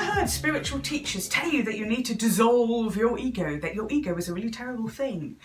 heard spiritual teachers tell you that you need to dissolve your ego, that your ego is a really terrible thing.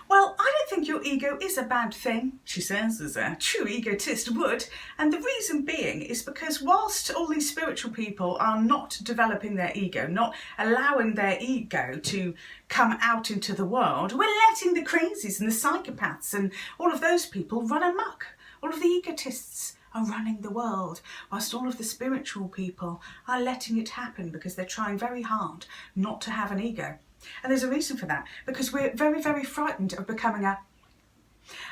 Well, I don't think your ego is a bad thing, she says, as a true egotist would. And the reason being is because whilst all these spiritual people are not developing their ego, not allowing their ego to come out into the world, we're letting the crazies and the psychopaths and all of those people run amok. All of the egotists are running the world, whilst all of the spiritual people are letting it happen because they're trying very hard not to have an ego. And there's a reason for that, because we're very, very frightened of becoming a...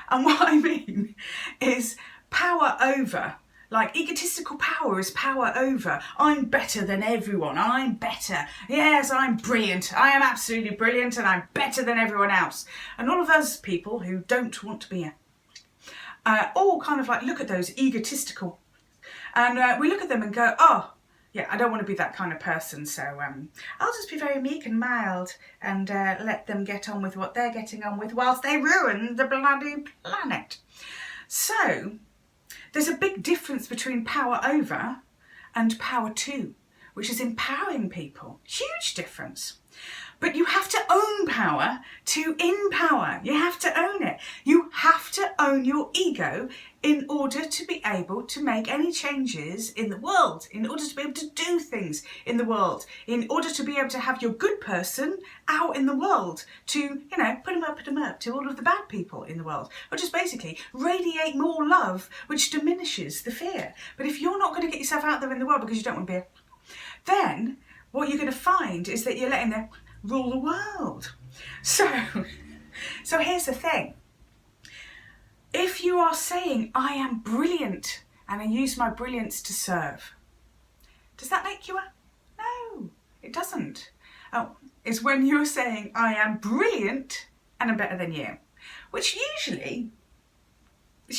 And what I mean is power over, like egotistical power is power over. I'm better than everyone, I'm better. Yes, I'm brilliant, I am absolutely brilliant and I'm better than everyone else. And all of those people who don't want to be all kind of like look at those egotistical, and we look at them and go, oh, yeah, I don't want to be that kind of person, so I'll just be very meek and mild and let them get on with what they're getting on with whilst they ruin the bloody planet. So there's a big difference between power over and power to, which is empowering people. Huge difference. But you have to own power to empower. You have to own it. You have to own your ego in order to be able to make any changes in the world, in order to be able to do things in the world, in order to be able to have your good person out in the world to, you know, put them up to all of the bad people in the world, or just basically radiate more love, which diminishes the fear. But if you're not going to get yourself out there in the world because you don't want to be then what you're going to find is that you're letting them rule the world. So here's the thing. If you are saying, I am brilliant and I use my brilliance to serve, does that make you a... No, it doesn't. Oh, it's when you're saying, I am brilliant and I'm better than you, which it's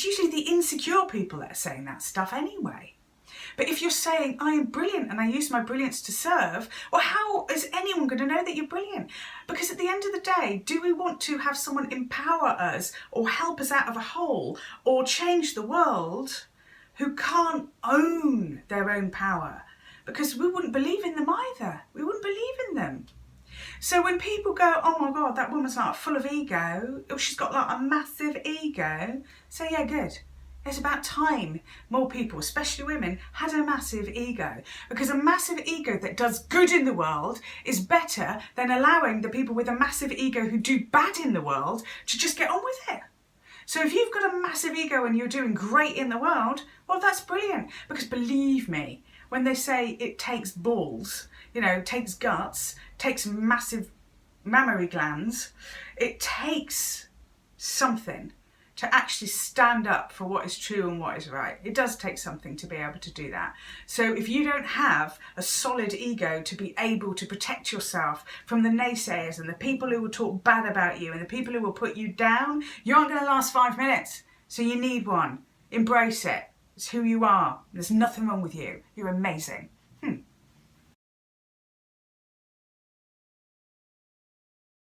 usually the insecure people that are saying that stuff anyway. But if you're saying, I am brilliant and I use my brilliance to serve, well, how is anyone going to know that you're brilliant? Because at the end of the day, do we want to have someone empower us or help us out of a hole or change the world who can't own their own power? Because we wouldn't believe in them either. We wouldn't believe in them. So when people go, oh my God, that woman's like full of ego, or she's got like a massive ego, so yeah, good. It's about time more people, especially women, had a massive ego. Because a massive ego that does good in the world is better than allowing the people with a massive ego who do bad in the world to just get on with it. So if you've got a massive ego and you're doing great in the world, well, that's brilliant. Because believe me, when they say it takes balls, you know, takes guts, takes massive mammary glands, it takes something to actually stand up for what is true and what is right. It does take something to be able to do that. So if you don't have a solid ego to be able to protect yourself from the naysayers and the people who will talk bad about you and the people who will put you down, you aren't going to last 5 minutes. So you need one. Embrace it. It's who you are. There's nothing wrong with you. You're amazing.